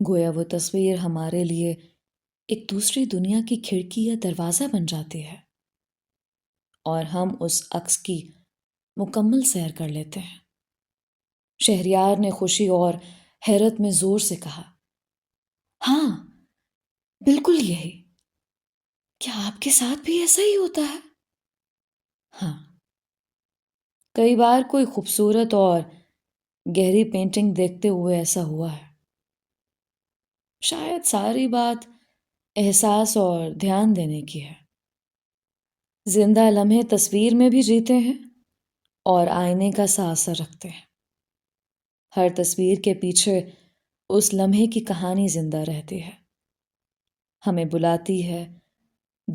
گویا وہ تصویر ہمارے لیے ایک دوسری دنیا کی کھڑکی یا دروازہ بن جاتی ہے اور ہم اس عکس کی مکمل سیر کر لیتے ہیں۔ شہریار نے خوشی اور حیرت میں زور سے کہا، ہاں، بالکل یہی۔ کیا آپ کے ساتھ بھی ایسا ہی ہوتا ہے؟ ہاں، کئی بار کوئی خوبصورت اور گہری پینٹنگ دیکھتے ہوئے ایسا ہوا ہے۔ شاید ساری بات احساس اور دھیان دینے کی ہے۔ زندہ لمحے تصویر میں بھی جیتے ہیں اور آئینے کا سا اثر رکھتے ہیں۔ ہر تصویر کے پیچھے اس لمحے کی کہانی زندہ رہتی ہے، ہمیں بلاتی ہے،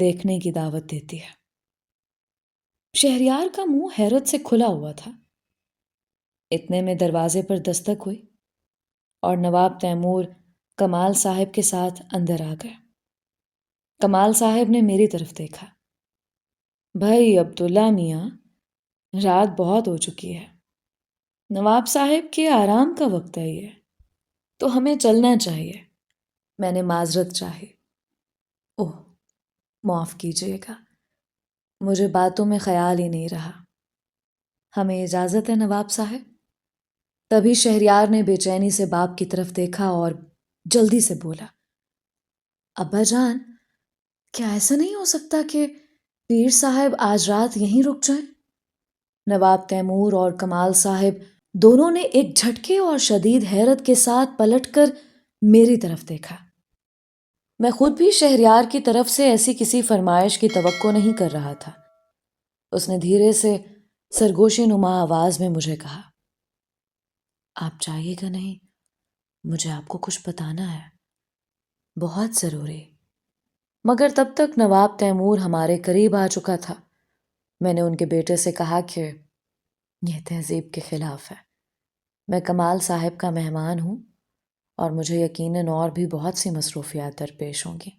دیکھنے کی دعوت دیتی ہے۔ شہریار کا منہ حیرت سے کھلا ہوا تھا۔ اتنے میں دروازے پر دستک ہوئی اور نواب تیمور کمال صاحب کے ساتھ اندر آ گئے۔ کمال صاحب نے میری طرف دیکھا۔ بھائی عبداللہ میاں، رات بہت ہو چکی ہے، نواب صاحب کے آرام کا وقت ہے یہ، تو ہمیں چلنا چاہیے۔ میں نے معذرت چاہی۔ اوہ، معاف کیجیے گا، مجھے باتوں میں خیال ہی نہیں رہا۔ ہمیں اجازت ہے نواب صاحب؟ تبھی شہریار نے بے چینی سے باپ کی طرف دیکھا اور جلدی سے بولا، ابا جان، کیا ایسا نہیں ہو سکتا کہ پیر صاحب آج رات یہیں رک جائیں؟ نواب تیمور اور کمال صاحب دونوں نے ایک جھٹکے اور شدید حیرت کے ساتھ پلٹ کر میری طرف دیکھا۔ میں خود بھی شہریار کی طرف سے ایسی کسی فرمائش کی توقع نہیں کر رہا تھا۔ اس نے دھیرے سے سرگوشی نما آواز میں مجھے کہا، آپ جائیے گا نہیں؟ مجھے آپ کو کچھ بتانا ہے، بہت ضروری۔ مگر تب تک نواب تیمور ہمارے قریب آ چکا تھا۔ میں نے ان کے بیٹے سے کہا کہ یہ تہذیب کے خلاف ہے، میں کمال صاحب کا مہمان ہوں اور مجھے یقیناً اور بھی بہت سی مصروفیات درپیش ہوں گی۔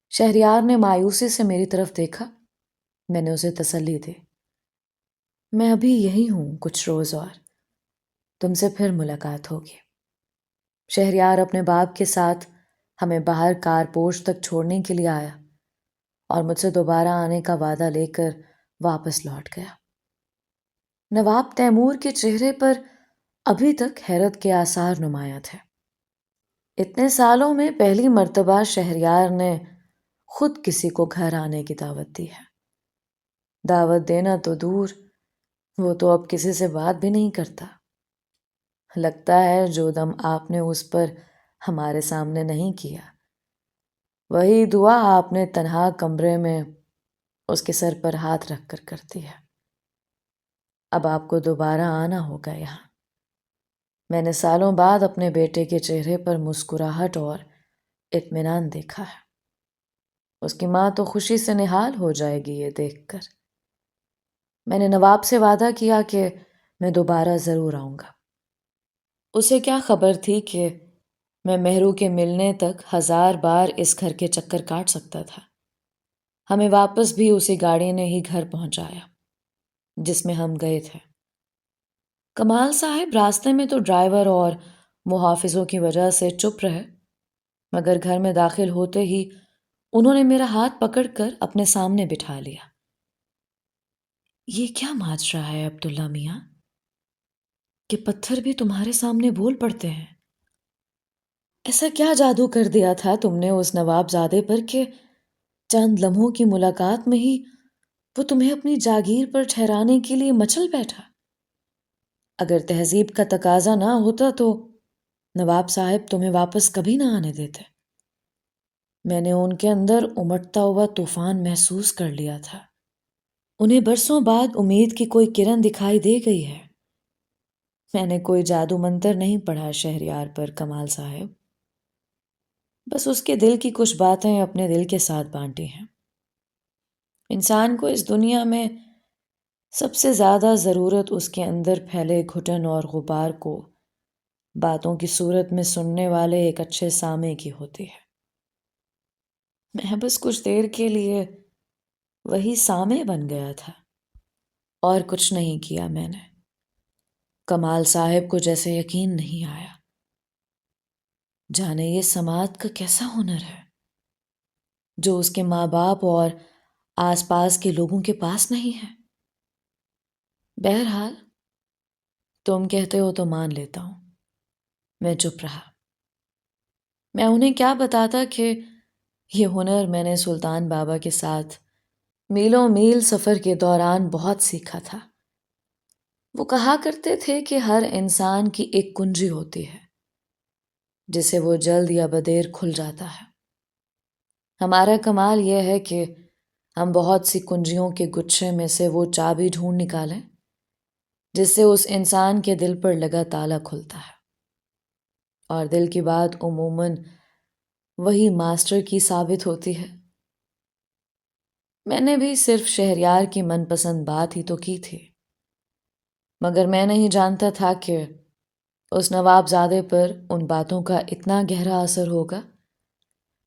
شہریار نے مایوسی سے میری طرف دیکھا۔ میں نے اسے تسلی دی، میں ابھی یہی ہوں کچھ روز اور تم سے پھر ملاقات ہوگی۔ شہریار اپنے باپ کے ساتھ ہمیں باہر کار پوش تک چھوڑنے کے لیے آیا اور مجھ سے دوبارہ آنے کا وعدہ لے کر واپس لوٹ گیا۔ نواب تیمور کے چہرے پر ابھی تک حیرت کے آثار نمایاں تھے۔ اتنے سالوں میں پہلی مرتبہ شہریار نے خود کسی کو گھر آنے کی دعوت دی ہے۔ دعوت دینا تو دور، وہ تو اب کسی سے بات بھی نہیں کرتا۔ لگتا ہے جو دم آپ نے اس پر ہمارے سامنے نہیں کیا، وہی دعا آپ نے تنہا کمرے میں اس کے سر پر ہاتھ رکھ کر کرتی ہے۔ اب آپ کو دوبارہ آنا ہوگا یہاں۔ میں نے سالوں بعد اپنے بیٹے کے چہرے پر مسکراہٹ اور اطمینان دیکھا ہے۔ اس کی ماں تو خوشی سے نہال ہو جائے گی یہ دیکھ کر۔ میں نے نواب سے وعدہ کیا کہ میں دوبارہ ضرور آؤں گا۔ اسے کیا خبر تھی کہ میں مہرو کے ملنے تک 1000 بار اس گھر کے چکر کاٹ سکتا تھا۔ ہمیں واپس بھی اسی گاڑی نے ہی گھر پہنچایا جس میں ہم گئے تھے۔ کمال صاحب راستے میں تو ڈرائیور اور محافظوں کی وجہ سے چپ رہے، مگر گھر میں داخل ہوتے ہی انہوں نے میرا ہاتھ پکڑ کر اپنے سامنے بٹھا لیا۔ یہ کیا ماجرا ہے عبداللہ میاں کہ پتھر بھی تمہارے سامنے بول پڑتے ہیں؟ ایسا کیا جادو کر دیا تھا تم نے اس نواب زادے پر کہ چند لمحوں کی ملاقات میں ہی وہ تمہیں اپنی جاگیر پر ٹھہرانے کے لیے مچل بیٹھا؟ اگر تہذیب کا تقاضا نہ ہوتا تو نواب صاحب تمہیں واپس کبھی نہ آنے دیتے۔ میں نے ان کے اندر امٹتا ہوا طوفان محسوس کر لیا تھا۔ انہیں برسوں بعد امید کی کوئی کرن دکھائی دے گئی ہے۔ میں نے کوئی جادو منتر نہیں پڑھا شہریار پر کمال صاحب، بس اس کے دل کی کچھ باتیں اپنے دل کے ساتھ بانٹی ہیں۔ انسان کو اس دنیا میں سب سے زیادہ ضرورت اس کے اندر پھیلے گھٹن اور غبار کو باتوں کی صورت میں سننے والے ایک اچھے سامع کی ہوتی ہے۔ میں بس کچھ دیر کے لیے وہی سامع بن گیا تھا اور کچھ نہیں کیا میں نے۔ کمال صاحب کو جیسے یقین نہیں آیا۔ جانے یہ سماعت کا کیسا ہنر ہے جو اس کے ماں باپ اور آس پاس کے لوگوں کے پاس نہیں ہے۔ بہرحال تم کہتے ہو تو مان لیتا ہوں۔ میں چپ رہا۔ میں انہیں کیا بتاتا کہ یہ ہنر میں نے سلطان بابا کے ساتھ میلوں میل سفر کے دوران بہت سیکھا تھا۔ وہ کہا کرتے تھے کہ ہر انسان کی ایک کنجی ہوتی ہے جسے وہ جلد یا بدیر کھل جاتا ہے۔ ہمارا کمال یہ ہے کہ ہم بہت سی کنجیوں کے گچھے میں سے وہ چابی ڈھونڈ نکالیں جس سے اس انسان کے دل پر لگا تالا کھلتا ہے، اور دل کی بات عموماً وہی ماسٹر کی ثابت ہوتی ہے۔ میں نے بھی صرف شہریار کی من پسند بات ہی تو کی تھی، مگر میں نہیں جانتا تھا کہ اس نواب زادے پر ان باتوں کا اتنا گہرا اثر ہوگا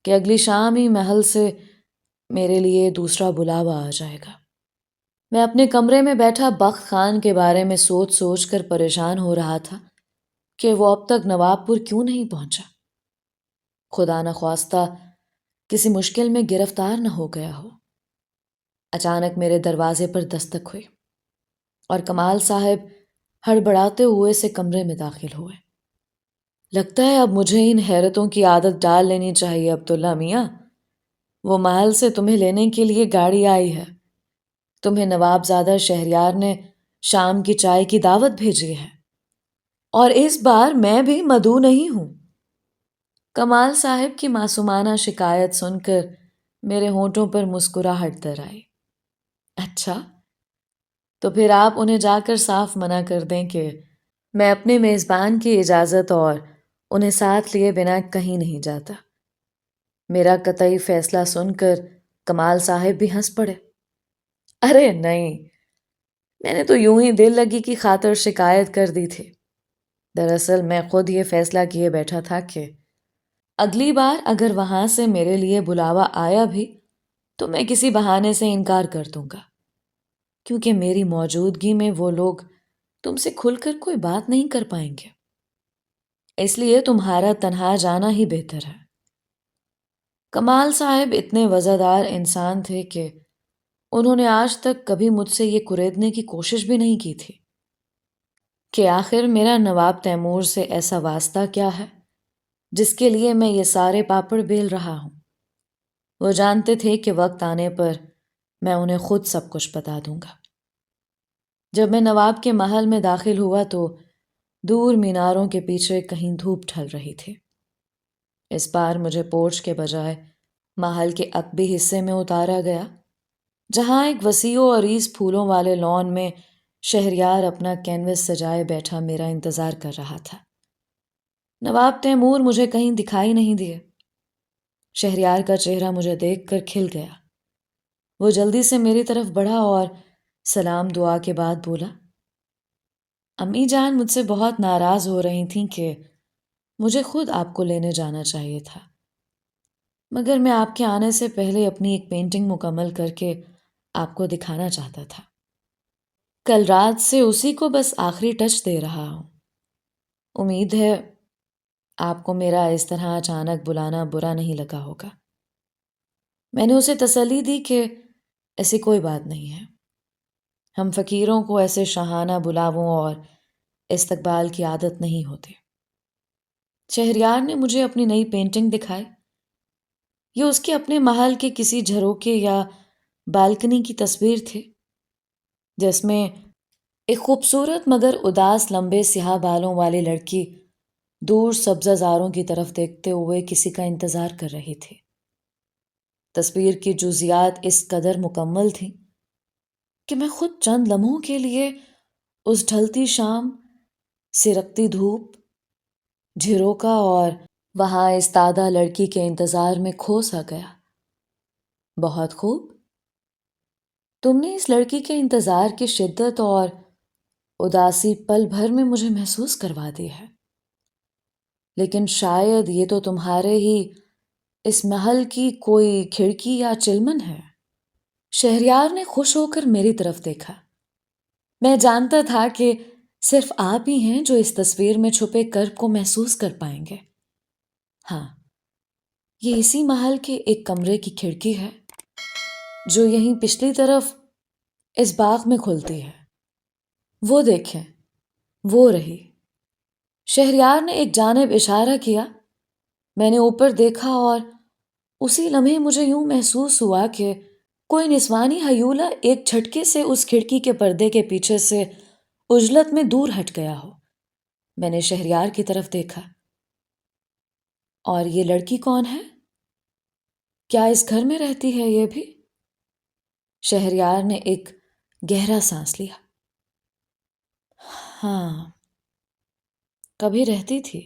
کہ اگلی شام ہی محل سے میرے لیے دوسرا بلاوا آ جائے گا۔ میں اپنے کمرے میں بیٹھا بخت خان کے بارے میں سوچ سوچ کر پریشان ہو رہا تھا کہ وہ اب تک نواب پور کیوں نہیں پہنچا۔ خدا نخواستہ کسی مشکل میں گرفتار نہ ہو گیا ہو۔ اچانک میرے دروازے پر دستک ہوئی اور کمال صاحب ہڑبڑاتے ہوئے سے کمرے میں داخل ہوئے۔ لگتا ہے اب مجھے ان حیرتوں کی عادت ڈال لینی چاہیے عبداللہ میاں۔ وہ محل سے تمہیں لینے کے لیے گاڑی آئی ہے۔ تمہیں نواب زادہ شہریار نے شام کی چائے کی دعوت بھیجی ہے، اور اس بار میں بھی مدعو نہیں ہوں۔ کمال صاحب کی معصومانہ شکایت سن کر میرے ہونٹوں پر مسکراہٹ در آئی۔ اچھا، تو پھر آپ انہیں جا کر صاف منع کر دیں کہ میں اپنے میزبان کی اجازت اور انہیں ساتھ لیے بنا کہیں نہیں جاتا۔ میرا قطعی فیصلہ سن کر کمال صاحب بھی ہنس پڑے۔ ارے نہیں، میں نے تو یوں ہی دل لگی کی خاطر شکایت کر دی تھی۔ دراصل میں خود یہ فیصلہ کیے بیٹھا تھا کہ اگلی بار اگر وہاں سے میرے لیے بلاوا آیا بھی تو میں کسی بہانے سے انکار کر دوں گا، کیونکہ میری موجودگی میں وہ لوگ تم سے کھل کر کوئی بات نہیں کر پائیں گے۔ اس لیے تمہارا تنہا جانا ہی بہتر ہے۔ کمال صاحب اتنے وزادار انسان تھے کہ انہوں نے آج تک کبھی مجھ سے یہ کریدنے کی کوشش بھی نہیں کی تھی کہ آخر میرا نواب تیمور سے ایسا واسطہ کیا ہے جس کے لیے میں یہ سارے پاپڑ بیل رہا ہوں۔ وہ جانتے تھے کہ وقت آنے پر میں انہیں خود سب کچھ بتا دوں گا۔ جب میں نواب کے محل میں داخل ہوا تو دور میناروں کے پیچھے کہیں دھوپ ڈھل رہی تھی۔ اس بار مجھے پورچ کے بجائے محل کے عقبی حصے میں اتارا گیا، جہاں ایک وسیع و عریض پھولوں والے لان میں شہریار اپنا کینوس سجائے بیٹھا میرا انتظار کر رہا تھا۔ نواب تیمور مجھے کہیں دکھائی نہیں دیے۔ شہریار کا چہرہ مجھے دیکھ کر کھل گیا۔ وہ جلدی سے میری طرف بڑھا اور سلام دعا کے بعد بولا، امی جان مجھ سے بہت ناراض ہو رہی تھیں کہ مجھے خود آپ کو لینے جانا چاہیے تھا، مگر میں آپ کے آنے سے پہلے اپنی ایک پینٹنگ مکمل کر کے آپ کو دکھانا چاہتا تھا۔ کل رات سے اسی کو بس آخری ٹچ دے رہا ہوں۔ امید ہے آپ کو میرا اس طرح اچانک بلانا برا نہیں لگا ہوگا۔ میں نے اسے تسلی دی کہ ایسی کوئی بات نہیں ہے۔ ہم فقیروں کو ایسے شاہانہ بلاووں اور استقبال کی عادت نہیں ہوتی۔ شہریار نے مجھے اپنی نئی پینٹنگ دکھائی۔ یہ اس کے اپنے محل کے کسی جھروکے یا بالکنی کی تصویر تھی، جس میں ایک خوبصورت مگر اداس لمبے سیاہ بالوں والی لڑکی دور سبزہ زاروں کی طرف دیکھتے ہوئے کسی کا انتظار کر رہی تھی۔ تصویر کی جزیات اس قدر مکمل تھیں کہ میں خود چند لمحوں کے لیے اس ڈھلتی شام، سرکتی دھوپ، جھروکا اور وہاں استادہ لڑکی کے انتظار میں کھو سا گیا۔ بہت خوب، تم نے اس لڑکی کے انتظار کی شدت اور اداسی پل بھر میں مجھے محسوس کروا دی ہے، لیکن شاید یہ تو تمہارے ہی اس محل کی کوئی کھڑکی یا چلمن ہے۔ شہریار نے خوش ہو کر میری طرف دیکھا۔ میں جانتا تھا کہ صرف آپ ہی ہیں جو اس تصویر میں چھپے کرب کو محسوس کر پائیں گے۔ ہاں، یہ اسی محل کے ایک کمرے کی کھڑکی ہے جو یہیں پچھلی طرف اس باغ میں کھلتی ہے۔ وہ دیکھیں، وہ رہی۔ شہریار نے ایک جانب اشارہ کیا۔ میں نے اوپر دیکھا اور اسی لمحے مجھے یوں محسوس ہوا کہ کوئی نسوانی ہیولا ایک جھٹکے سے اس کھڑکی کے پردے کے پیچھے سے اجلت میں دور ہٹ گیا ہو۔ میں نے شہریار کی طرف دیکھا۔ اور یہ لڑکی کون ہے؟ کیا اس گھر میں رہتی ہے یہ بھی؟ شہریار نے ایک گہرا سانس لیا۔ ہاں، کبھی رہتی تھی،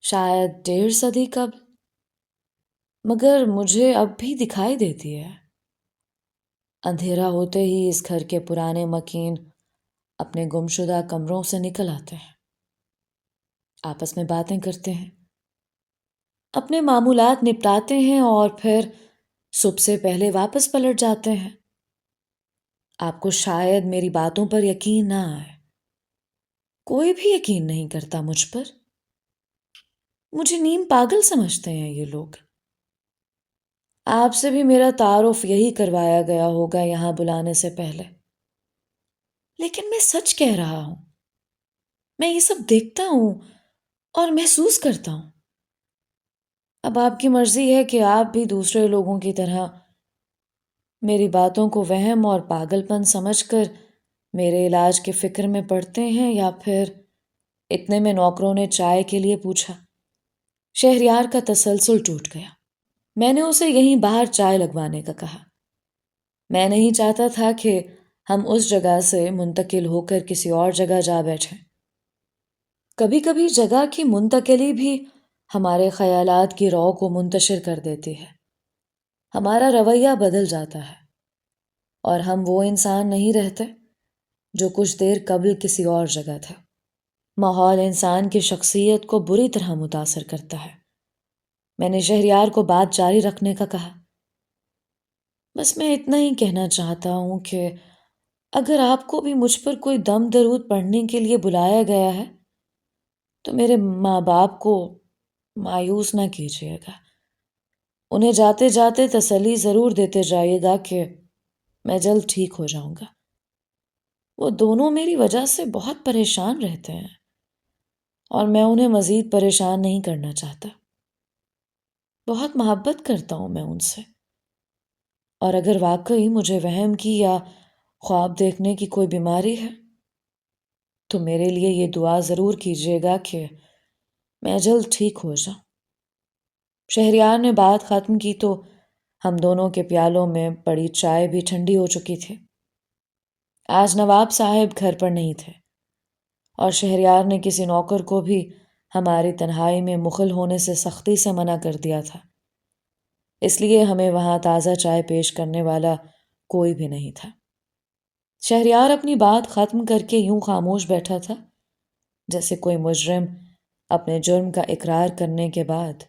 شاید 1.5 صدی قبل، مگر مجھے اب بھی دکھائی دیتی ہے۔ اندھیرا ہوتے ہی اس گھر کے پرانے مکین اپنے گمشدہ کمروں سے نکل آتے ہیں، آپس میں باتیں کرتے ہیں، اپنے معمولات نپٹاتے ہیں اور پھر صبح سے پہلے واپس پلٹ جاتے ہیں۔ آپ کو شاید میری باتوں پر یقین نہ آئے، کوئی بھی یقین نہیں کرتا مجھ پر۔ مجھے نیم پاگل سمجھتے ہیں یہ لوگ۔ آپ سے بھی میرا تعارف یہی کروایا گیا ہوگا یہاں بلانے سے پہلے، لیکن میں سچ کہہ رہا ہوں، میں یہ سب دیکھتا ہوں اور محسوس کرتا ہوں۔ اب آپ کی مرضی ہے کہ آپ بھی دوسرے لوگوں کی طرح میری باتوں کو وہم اور پاگل پن سمجھ کر میرے علاج کے فکر میں پڑتے ہیں، یا پھر اتنے میں نوکروں نے چائے کے لیے پوچھا۔ شہریار کا تسلسل ٹوٹ گیا۔ میں نے اسے یہیں باہر چائے لگوانے کا کہا۔ میں نہیں چاہتا تھا کہ ہم اس جگہ سے منتقل ہو کر کسی اور جگہ جا بیٹھیں۔ کبھی کبھی جگہ کی منتقلی بھی ہمارے خیالات کی رو کو منتشر کر دیتی ہے، ہمارا رویہ بدل جاتا ہے، اور ہم وہ انسان نہیں رہتے جو کچھ دیر قبل کسی اور جگہ تھے۔ ماحول انسان کی شخصیت کو بری طرح متاثر کرتا ہے۔ میں نے شہریار کو بات جاری رکھنے کا کہا۔ بس میں اتنا ہی کہنا چاہتا ہوں کہ اگر آپ کو بھی مجھ پر کوئی دم درود پڑھنے کے لیے بلایا گیا ہے تو میرے ماں باپ کو مایوس نہ کیجیے گا۔ انہیں جاتے جاتے تسلی ضرور دیتے جائیے گا کہ میں جلد ٹھیک ہو جاؤں گا۔ وہ دونوں میری وجہ سے بہت پریشان رہتے ہیں اور میں انہیں مزید پریشان نہیں کرنا چاہتا۔ بہت محبت کرتا ہوں میں ان سے، اور اگر واقعی مجھے وہم کی یا خواب دیکھنے کی کوئی بیماری ہے تو میرے لیے یہ دعا ضرور کیجیے گا کہ میں جلد ٹھیک ہو جاؤں۔ شہریار نے بات ختم کی تو ہم دونوں کے پیالوں میں پڑی چائے بھی ٹھنڈی ہو چکی تھی۔ آج نواب صاحب گھر پر نہیں تھے، اور شہریار نے کسی نوکر کو بھی ہماری تنہائی میں مخل ہونے سے سختی سے منع کر دیا تھا، اس لیے ہمیں وہاں تازہ چائے پیش کرنے والا کوئی بھی نہیں تھا۔ شہریار اپنی بات ختم کر کے یوں خاموش بیٹھا تھا جیسے کوئی مجرم اپنے جرم کا اقرار کرنے کے بعد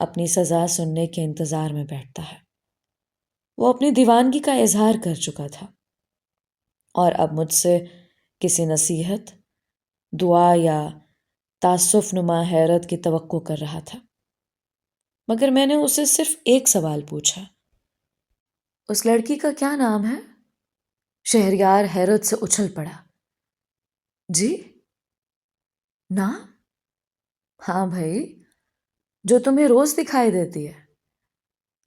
اپنی سزا سننے کے انتظار میں بیٹھتا ہے۔ وہ اپنی دیوانگی کا اظہار کر چکا تھا اور اب مجھ سے کسی نصیحت، دعا یا تاسف نما حیرت کی توقع کر رہا تھا، مگر میں نے اسے صرف ایک سوال پوچھا۔ اس لڑکی کا کیا نام ہے؟ شہریار حیرت سے اچھل پڑا۔ جی؟ نام؟ ہاں بھائی، جو تمہیں روز دکھائی دیتی ہے،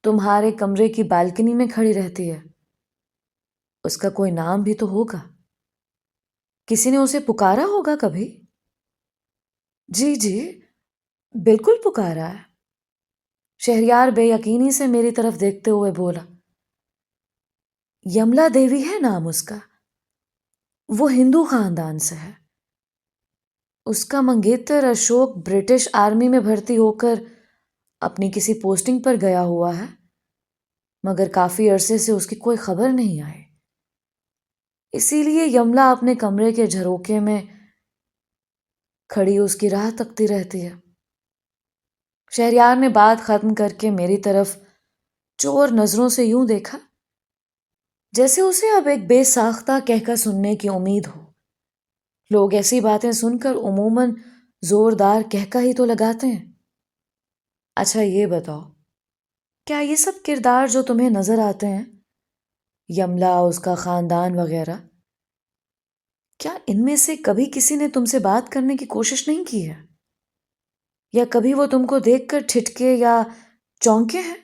تمہارے کمرے کی بالکنی میں کھڑی رہتی ہے، اس کا کوئی نام بھی تو ہوگا، کسی نے اسے پکارا ہوگا کبھی؟ جی جی، بالکل پکارا ہے۔ شہریار بے یقینی سے میری طرف دیکھتے ہوئے بولا۔ یملا دیوی ہے نام اس کا، وہ ہندو خاندان سے ہے۔ اس کا منگیتر اشوک برٹش آرمی میں بھرتی ہو کر اپنی کسی پوسٹنگ پر گیا ہوا ہے، مگر کافی عرصے سے اس کی کوئی خبر نہیں آئی، اسی لیے یملا اپنے کمرے کے جھروکے میں کھڑی اس کی راہ تکتی رہتی ہے۔ شہریار نے بات ختم کر کے میری طرف چور نظروں سے یوں دیکھا جیسے اسے اب ایک بے ساختہ کہکا سننے کی امید ہو۔ لوگ ایسی باتیں سن کر عموماً زوردار کہکا ہی تو لگاتے ہیں۔ اچھا یہ بتاؤ، کیا یہ سب کردار جو تمہیں نظر آتے ہیں، یملا، اس کا خاندان وغیرہ، کیا ان میں سے کبھی کسی نے تم سے بات کرنے کی کوشش نہیں کی ہے؟ یا کبھی وہ تم کو دیکھ کر ٹھٹکے یا چونکے ہیں؟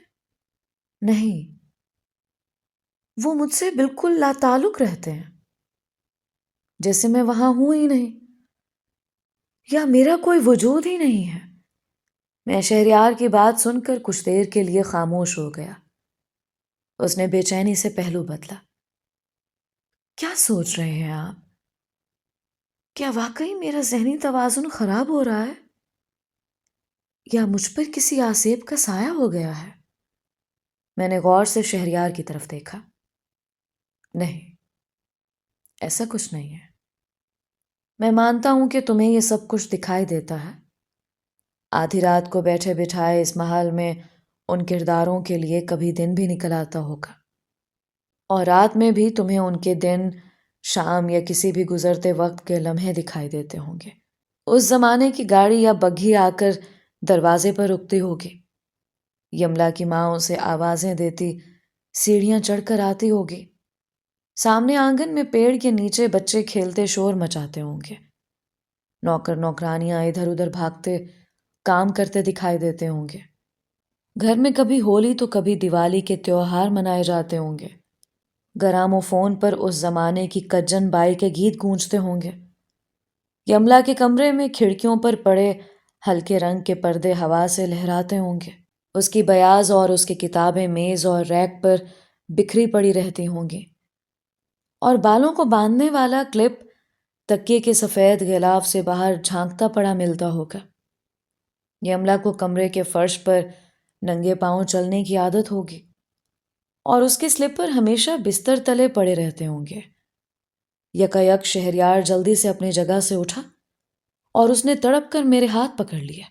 نہیں، وہ مجھ سے بالکل لا تعلق رہتے ہیں، جیسے میں وہاں ہوں ہی نہیں، یا میرا کوئی وجود ہی نہیں ہے۔ میں شہریار کی بات سن کر کچھ دیر کے لیے خاموش ہو گیا۔ اس نے بے چینی سے پہلو بدلا۔ کیا سوچ رہے ہیں آپ؟ کیا واقعی میرا ذہنی توازن خراب ہو رہا ہے؟ یا مجھ پر کسی آسیب کا سایہ ہو گیا ہے؟ میں نے غور سے شہریار کی طرف دیکھا۔ نہیں، ایسا کچھ نہیں ہے۔ میں مانتا ہوں کہ تمہیں یہ سب کچھ دکھائی دیتا ہے۔ آدھی رات کو بیٹھے بٹھائے اس محل میں ان کرداروں کے لیے کبھی دن بھی نکل آتا ہوگا، اور رات میں بھی تمہیں ان کے دن، شام یا کسی بھی گزرتے وقت کے لمحے دکھائی دیتے ہوں گے۔ اس زمانے کی گاڑی یا بگھی آ کر دروازے پر رکتی ہوگی، یملا کی ماں اسے آوازیں دیتی سیڑھیاں چڑھ کر آتی ہوگی، سامنے آنگن میں پیڑ کے نیچے بچے کھیلتے شور مچاتے ہوں گے، نوکر نوکرانیاں ادھر ادھر بھاگتے کام کرتے دکھائی دیتے ہوں گے، گھر میں کبھی ہولی تو کبھی دیوالی کے تیوہار منائے جاتے ہوں گے، گرامو فون پر اس زمانے کی کجن بائی کے گیت گونجتے ہوں گے، یملا کے کمرے میں کھڑکیوں پر پڑے ہلکے رنگ کے پردے ہوا سے لہراتے ہوں گے، اس کی بیاض اور اس کی کتابیں میز اور ریک پر بکھری پڑی رہتی ہوں گی، اور بالوں کو باندھنے والا کلپ تکیے کے سفید غلاف سے باہر جھانکتا پڑا ملتا ہوگا۔ یملا کو کمرے کے فرش پر ننگے پاؤں چلنے کی عادت ہوگی، اور اس کے سلپر ہمیشہ بستر تلے پڑے رہتے ہوں گے۔ یکا شہریار جلدی سے اپنی جگہ سے اٹھا اور اس نے تڑپ کر میرے ہاتھ پکڑ لیا۔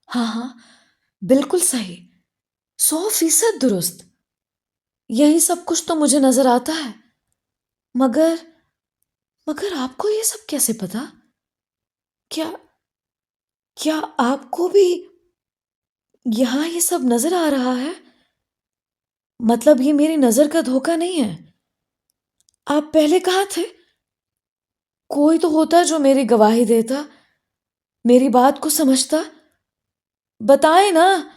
ہاں ہاں، بالکل صحیح، 100% درست، یہی سب کچھ تو مجھے نظر آتا ہے، مگر آپ کو یہ سب کیسے پتا؟ کیا آپ کو بھی یہاں یہ سب نظر آ رہا ہے؟ مطلب یہ میری نظر کا دھوکہ نہیں ہے؟ آپ پہلے کہاں تھے؟ کوئی تو ہوتا جو میری گواہی دیتا، میری بات کو سمجھتا۔ بتائیں نا،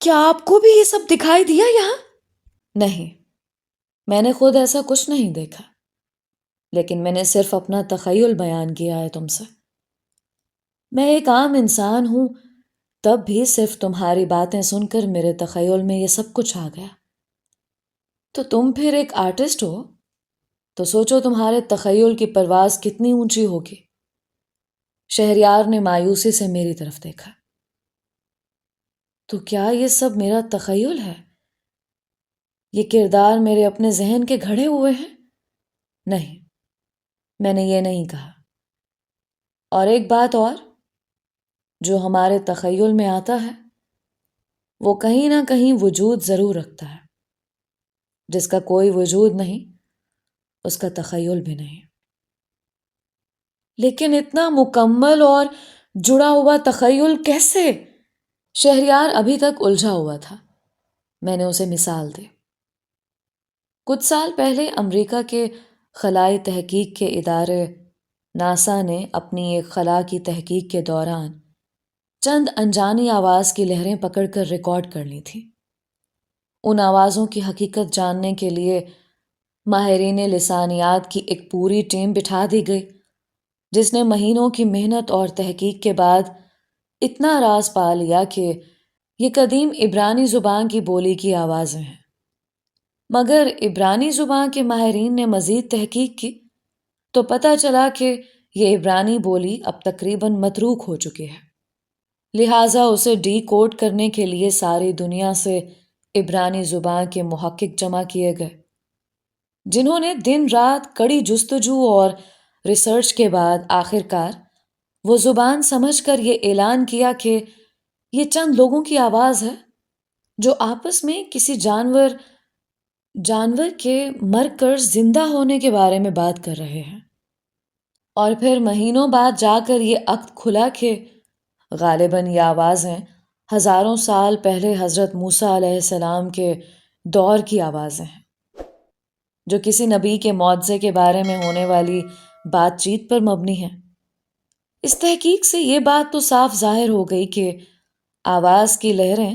کیا آپ کو بھی یہ سب دکھائی دیا یہاں؟ نہیں، میں نے خود ایسا کچھ نہیں دیکھا، لیکن میں نے صرف اپنا تخیل بیان کیا ہے تم سے۔ میں ایک عام انسان ہوں، تب بھی صرف تمہاری باتیں سن کر میرے تخیل میں یہ سب کچھ آ گیا۔ تو تم پھر ایک آرٹسٹ ہو، تو سوچو تمہارے تخیل کی پرواز کتنی اونچی ہوگی۔ شہریار نے مایوسی سے میری طرف دیکھا۔ تو کیا یہ سب میرا تخیل ہے؟ یہ کردار میرے اپنے ذہن کے گھڑے ہوئے ہیں؟ نہیں، میں نے یہ نہیں کہا۔ اور ایک بات اور، جو ہمارے تخیل میں آتا ہے وہ کہیں نہ کہیں وجود ضرور رکھتا ہے، جس کا کوئی وجود نہیں اس کا تخیل بھی نہیں۔ لیکن اتنا مکمل اور جڑا ہوا تخیل کیسے؟ شہریار ابھی تک الجھا ہوا تھا۔ میں نے اسے مثال دی۔ کچھ سال پہلے امریکہ کے خلائی تحقیق کے ادارے ناسا نے اپنی ایک خلا کی تحقیق کے دوران چند انجانی آواز کی لہریں پکڑ کر ریکارڈ کر لی تھی۔ ان آوازوں کی حقیقت جاننے کے لیے ماہرین لسانیات کی ایک پوری ٹیم بٹھا دی گئی، جس نے مہینوں کی محنت اور تحقیق کے بعد اتنا راز پا لیا کہ یہ قدیم عبرانی زبان کی بولی کی آوازیں ہیں۔ مگر عبرانی زبان کے ماہرین نے مزید تحقیق کی تو پتہ چلا کہ یہ عبرانی بولی اب تقریباً متروک ہو چکی ہے، لہٰذا اسے ڈی کوڈ کرنے کے لیے ساری دنیا سے عبرانی زبان کے محقق جمع کیے گئے، جنہوں نے دن رات کڑی جستجو اور ریسرچ کے بعد آخرکار وہ زبان سمجھ کر یہ اعلان کیا کہ یہ چند لوگوں کی آواز ہے جو آپس میں کسی جانور کے مر کر زندہ ہونے کے بارے میں بات کر رہے ہیں۔ اور پھر مہینوں بعد جا کر یہ عقد کھلا کہ غالباً یہ آوازیں ہزاروں سال پہلے حضرت موسیٰ علیہ السلام کے دور کی آوازیں ہیں، جو کسی نبی کے معجزے کے بارے میں ہونے والی بات چیت پر مبنی ہیں۔ اس تحقیق سے یہ بات تو صاف ظاہر ہو گئی کہ آواز کی لہریں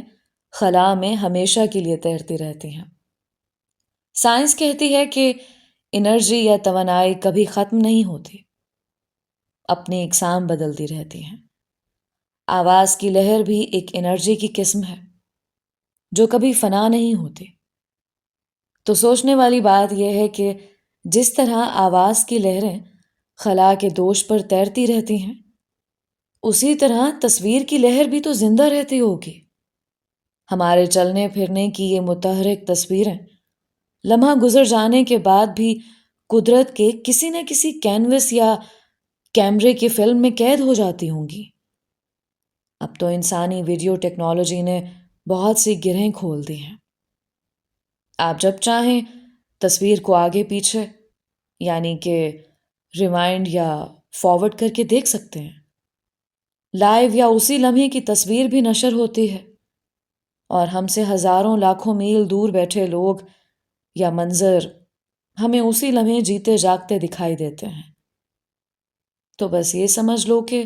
خلا میں ہمیشہ کے لیے تیرتی رہتی ہیں۔ سائنس کہتی ہے کہ انرجی یا توانائی کبھی ختم نہیں ہوتی، اپنی اقسام بدلتی رہتی ہیں۔ آواز کی لہر بھی ایک انرجی کی قسم ہے جو کبھی فنا نہیں ہوتی۔ تو سوچنے والی بات یہ ہے کہ جس طرح آواز کی لہریں خلا کے دوش پر تیرتی رہتی ہیں، اسی طرح تصویر کی لہر بھی تو زندہ رہتی ہوگی۔ ہمارے چلنے پھرنے کی یہ متحرک تصویریں لمحہ گزر جانے کے بعد بھی قدرت کے کسی نہ کسی کینوس یا کیمرے کی فلم میں قید ہو جاتی ہوں گی۔ اب تو انسانی ویڈیو ٹیکنالوجی نے بہت سی گرہیں کھول دی ہیں۔ آپ جب چاہیں تصویر کو آگے پیچھے یعنی کہ ریوائنڈ یا فارورڈ کر کے دیکھ سکتے ہیں۔ لائیو یا اسی لمحے کی تصویر بھی نشر ہوتی ہے، اور ہم سے ہزاروں لاکھوں میل دور بیٹھے لوگ یا منظر ہمیں اسی لمحے جیتے جاگتے دکھائی دیتے ہیں۔ تو بس یہ سمجھ لو کہ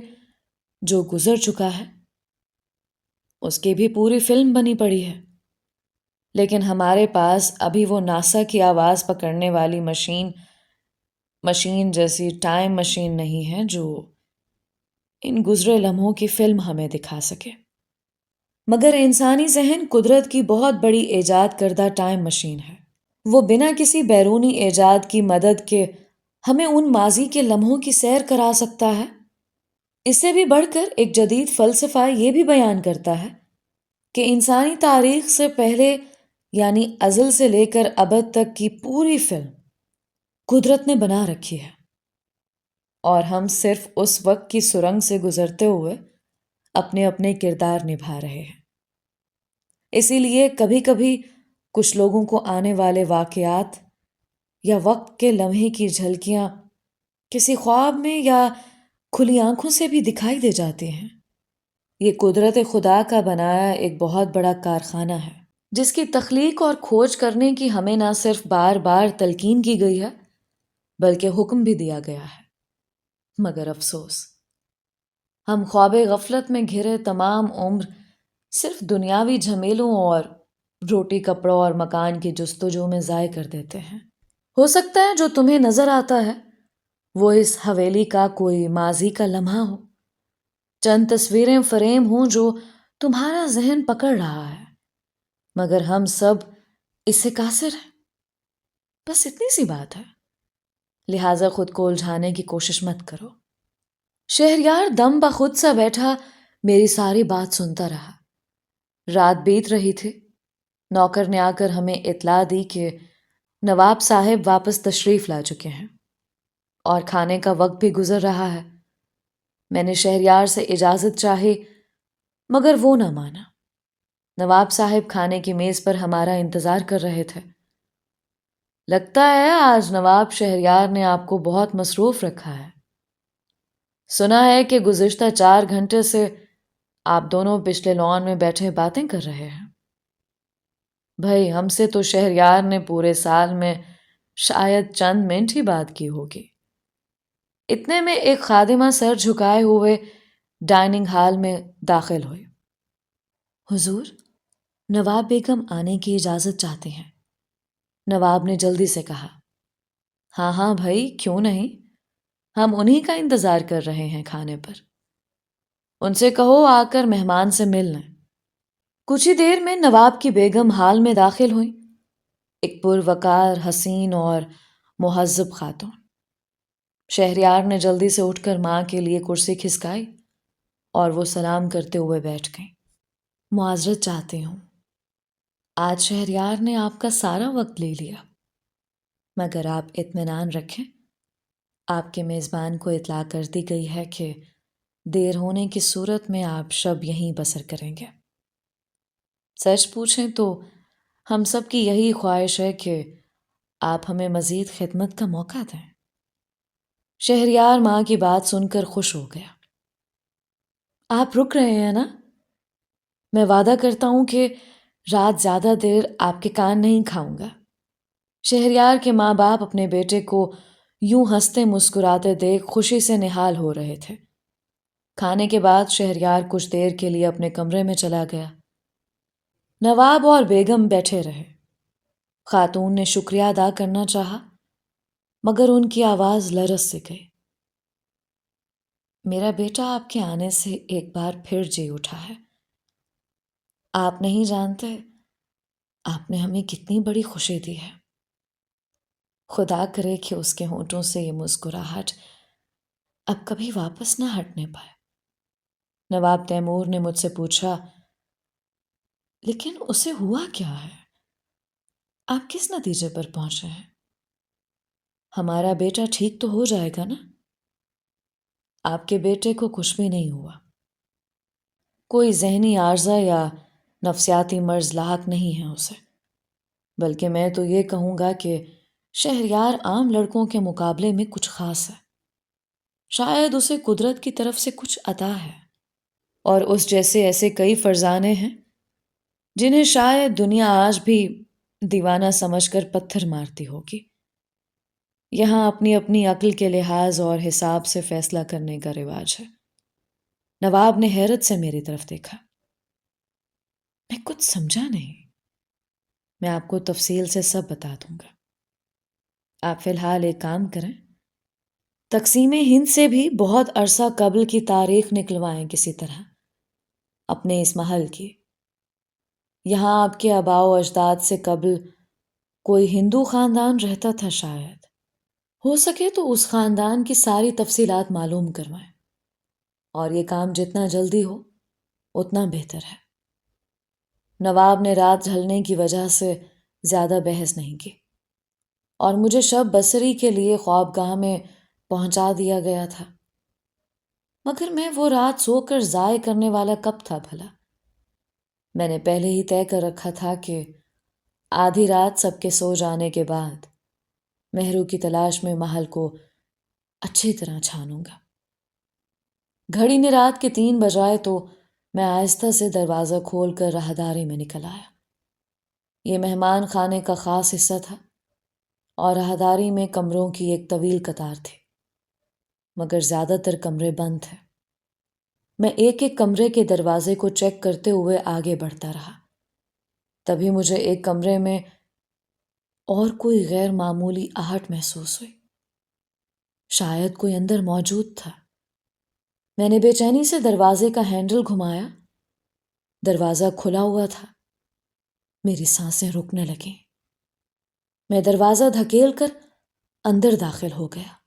جو گزر چکا ہے اس کی بھی پوری فلم بنی پڑی ہے، لیکن ہمارے پاس ابھی وہ ناسا کی آواز پکڑنے والی مشین جیسی ٹائم مشین نہیں ہے جو ان گزرے لمحوں کی فلم ہمیں دکھا سکے۔ مگر انسانی ذہن قدرت کی بہت بڑی ایجاد کردہ ٹائم مشین ہے۔ وہ بنا کسی بیرونی ایجاد کی مدد کے ہمیں ان ماضی کے لمحوں کی سیر کرا سکتا ہے۔ اس سے بھی بڑھ کر ایک جدید فلسفہ یہ بھی بیان کرتا ہے کہ انسانی تاریخ سے پہلے یعنی ازل سے لے کر ابد تک کی پوری فلم قدرت نے بنا رکھی ہے، اور ہم صرف اس وقت کی سرنگ سے گزرتے ہوئے اپنے اپنے کردار نبھا رہے ہیں۔ اسی لیے کبھی کبھی کچھ لوگوں کو آنے والے واقعات یا وقت کے لمحے کی جھلکیاں کسی خواب میں یا کھلی آنکھوں سے بھی دکھائی دے جاتی ہیں۔ یہ قدرت خدا کا بنایا ایک بہت بڑا کارخانہ ہے، جس کی تخلیق اور کھوج کرنے کی ہمیں نہ صرف بار بار تلقین کی گئی ہے بلکہ حکم بھی دیا گیا ہے۔ مگر افسوس، ہم خواب غفلت میں گھرے تمام عمر صرف دنیاوی جھمیلوں اور روٹی کپڑوں اور مکان کی جستجو میں ضائع کر دیتے ہیں۔ ہو سکتا ہے جو تمہیں نظر آتا ہے وہ اس حویلی کا کوئی ماضی کا لمحہ ہو، چند تصویریں فریم ہوں جو تمہارا ذہن پکڑ رہا ہے، مگر ہم سب اس سے قاصر ہیں۔ بس اتنی سی بات ہے، لہٰذا خود کو الجھانے کی کوشش مت کرو۔ شہریار دم بخود سا بیٹھا میری ساری بات سنتا رہا۔ رات بیت رہی تھی، نوکر نے آ کر ہمیں اطلاع دی کہ نواب صاحب واپس تشریف لا چکے ہیں اور کھانے کا وقت بھی گزر رہا ہے۔ میں نے شہریار سے اجازت چاہی مگر وہ نہ مانا۔ نواب صاحب کھانے کی میز پر ہمارا انتظار کر رہے تھے۔ لگتا ہے آج نواب شہریار نے آپ کو بہت مصروف رکھا ہے۔ سنا ہے کہ گزشتہ 4 گھنٹے سے آپ دونوں پچھلے لان میں بیٹھے باتیں کر رہے ہیں۔ بھائی ہم سے تو شہریار نے پورے سال میں شاید چند منٹ ہی بات کی ہوگی۔ اتنے میں ایک خادمہ سر جھکائے ہوئے ڈائننگ ہال میں داخل ہوئی۔ حضور، نواب بیگم آنے کی اجازت چاہتے ہیں، نواب نے جلدی سے کہا۔ ہاں ہاں بھائی، کیوں نہیں، ہم انہی کا انتظار کر رہے ہیں کھانے پر۔ ان سے کہو آ کر مہمان سے مل لیں۔ کچھ ہی دیر میں نواب کی بیگم ہال میں داخل ہوئیں، ایک پروقار، حسین اور مہذب خاتون۔ شہریار نے جلدی سے اٹھ کر ماں کے لیے کرسی کھسکائی اور وہ سلام کرتے ہوئے بیٹھ گئیں۔ معذرت چاہتی ہوں، آج شہریار نے آپ کا سارا وقت لے لیا، مگر آپ اطمینان رکھیں، آپ کے میزبان کو اطلاع کر دی گئی ہے کہ دیر ہونے کی صورت میں آپ شب یہیں بسر کریں گے۔ سچ پوچھیں تو ہم سب کی یہی خواہش ہے کہ آپ ہمیں مزید خدمت کا موقع دیں۔ شہریار ماں کی بات سن کر خوش ہو گیا۔ آپ رک رہے ہیں نا؟ میں وعدہ کرتا ہوں کہ رات زیادہ دیر آپ کے کان نہیں کھاؤں گا۔ شہریار کے ماں باپ اپنے بیٹے کو یوں ہنستے مسکراتے دیکھ خوشی سے نہال ہو رہے تھے۔ کھانے کے بعد شہریار کچھ دیر کے لیے اپنے کمرے میں چلا گیا۔ نواب اور بیگم بیٹھے رہے۔ خاتون نے شکریہ ادا کرنا چاہا مگر ان کی آواز لرز سے گئی۔ میرا بیٹا آپ کے آنے سے ایک بار پھر جی اٹھا ہے۔ آپ نہیں جانتے آپ نے ہمیں کتنی بڑی خوشی دی ہے۔ خدا کرے کہ اس کے ہونٹوں سے یہ مسکراہٹ اب کبھی واپس نہ ہٹنے پائے۔ نواب تیمور نے مجھ سے پوچھا، لیکن اسے ہوا کیا ہے؟ آپ کس نتیجے پر پہنچے ہیں؟ ہمارا بیٹا ٹھیک تو ہو جائے گا نا؟ آپ کے بیٹے کو کچھ بھی نہیں ہوا۔ کوئی ذہنی عارضہ یا نفسیاتی مرض لاحق نہیں ہے اسے، بلکہ میں تو یہ کہوں گا کہ شہریار عام لڑکوں کے مقابلے میں کچھ خاص ہے۔ شاید اسے قدرت کی طرف سے کچھ عطا ہے، اور اس جیسے ایسے کئی فرزانے ہیں جنہیں شاید دنیا آج بھی دیوانہ سمجھ کر پتھر مارتی ہوگی۔ یہاں اپنی اپنی عقل کے لحاظ اور حساب سے فیصلہ کرنے کا رواج ہے۔ نواب نے حیرت سے میری طرف دیکھا۔ میں کچھ سمجھا نہیں۔ میں آپ کو تفصیل سے سب بتا دوں گا۔ آپ فی الحال ایک کام کریں، تقسیم ہند سے بھی بہت عرصہ قبل کی تاریخ نکلوائیں کسی طرح، اپنے اس محل کی۔ یہاں آپ کے آباء و اجداد سے قبل کوئی ہندو خاندان رہتا تھا شاید، ہو سکے تو اس خاندان کی ساری تفصیلات معلوم کروائیں، اور یہ کام جتنا جلدی ہو اتنا بہتر ہے۔ نواب نے رات ڈھلنے کی وجہ سے زیادہ بحث نہیں کی، اور مجھے شب بصری کے لیے خوابگاہ میں پہنچا دیا گیا تھا۔ مگر میں وہ رات سو کر ضائع کرنے والا کب تھا بھلا؟ میں نے پہلے ہی طے کر رکھا تھا کہ آدھی رات سب کے سو جانے کے بعد مہرو کی تلاش میں محل کو اچھی طرح چھانوں گا۔ گھڑی نے رات کے 3 بجائے تو میں آہستہ سے دروازہ کھول کر راہداری میں نکل آیا۔ یہ مہمان خانے کا خاص حصہ تھا، اور راہداری میں کمروں کی ایک طویل قطار تھی، مگر زیادہ تر کمرے بند تھے۔ میں ایک ایک کمرے کے دروازے کو چیک کرتے ہوئے آگے بڑھتا رہا۔ تبھی مجھے ایک کمرے میں اور کوئی غیر معمولی آہٹ محسوس ہوئی۔ شاید کوئی اندر موجود تھا۔ میں نے بے چینی سے دروازے کا ہینڈل گھمایا۔ دروازہ کھلا ہوا تھا۔ میری سانسیں رکنے لگیں۔ میں دروازہ دھکیل کر اندر داخل ہو گیا۔